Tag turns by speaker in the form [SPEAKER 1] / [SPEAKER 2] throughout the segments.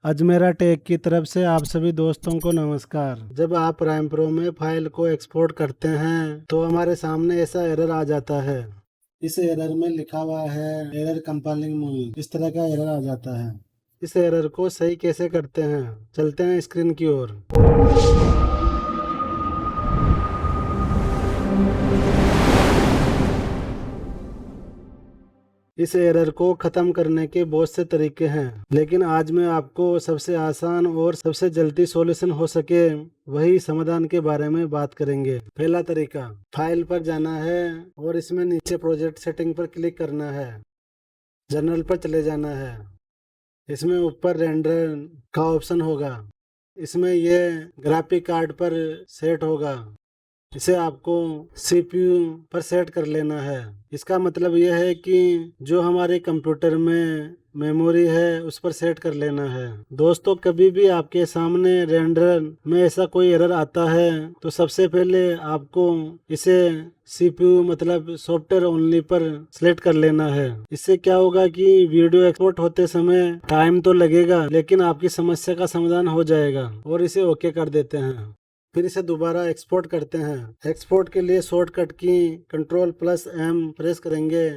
[SPEAKER 1] Ajmera take की तरफ से आप सभी दोस्तों को नमस्कार। जब आप प्राइम प्रो में फाइल को एक्सपोर्ट करते हैं तो हमारे सामने ऐसा एरर आ जाता है। इस एरर में लिखा हुआ है एरर कंपाइलिंग मूवी, इस तरह का एरर आ जाता है। इस एरर को सही कैसे करते हैं, चलते हैं स्क्रीन की ओर। इस एरर को ख़त्म करने के बहुत से तरीके हैं, लेकिन आज मैं आपको सबसे आसान और सबसे जल्दी सॉल्यूशन हो सके वही समाधान के बारे में बात करेंगे। पहला तरीका, फाइल पर जाना है और इसमें नीचे प्रोजेक्ट सेटिंग पर क्लिक करना है। जनरल पर चले जाना है। इसमें ऊपर रेंडर का ऑप्शन होगा, इसमें यह ग्राफिक कार्ड पर सेट होगा। इसे आपको CPU पर सेट कर लेना है। इसका मतलब यह है कि जो हमारे कंप्यूटर में मेमोरी है उस पर सेट कर लेना है। दोस्तों, कभी भी आपके सामने रेंडर में ऐसा कोई एरर आता है तो सबसे पहले आपको इसे CPU मतलब सॉफ्टवेयर ओनली पर सिलेक्ट कर लेना है। इससे क्या होगा कि वीडियो एक्सपोर्ट होते समय टाइम तो लगेगा, लेकिन आपकी समस्या का समाधान हो जाएगा। और इसे ओके कर देते हैं। फिर इसे दोबारा एक्सपोर्ट करते हैं। एक्सपोर्ट के लिए शॉर्टकट की Ctrl+M प्रेस करेंगे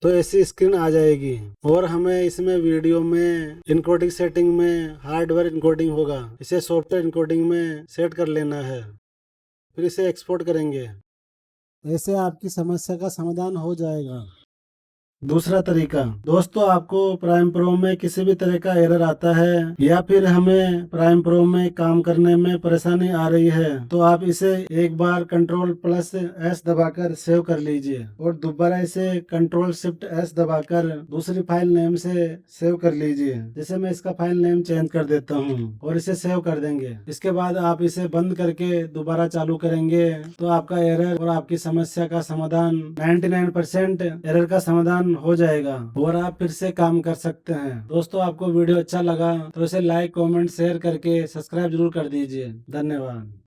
[SPEAKER 1] तो ऐसी स्क्रीन आ जाएगी और हमें इसमें वीडियो में इनकोडिंग सेटिंग में हार्डवेयर इनकोडिंग होगा, इसे सॉफ्टवेयर इनकोडिंग में सेट कर लेना है। फिर इसे एक्सपोर्ट करेंगे। ऐसे आपकी समस्या का समाधान हो जाएगा। दूसरा तरीका, दोस्तों आपको प्राइम प्रो में किसी भी तरह का एरर आता है या फिर हमें प्राइम प्रो में काम करने में परेशानी आ रही है तो आप इसे एक बार Ctrl+S दबाकर सेव कर लीजिए और दोबारा इसे Ctrl+Shift+S दबाकर दूसरी फाइल नेम से सेव कर लीजिए। जैसे मैं इसका फाइल नेम चेंज कर देता हूँ और इसे सेव कर देंगे। इसके बाद आप इसे बंद करके दोबारा चालू करेंगे तो आपका एरर और आपकी समस्या का समाधान 99% एरर का समाधान हो जाएगा और आप फिर से काम कर सकते हैं। दोस्तों, आपको वीडियो अच्छा लगा तो इसे लाइक, कमेंट, शेयर करके सब्सक्राइब जरूर कर दीजिए। धन्यवाद।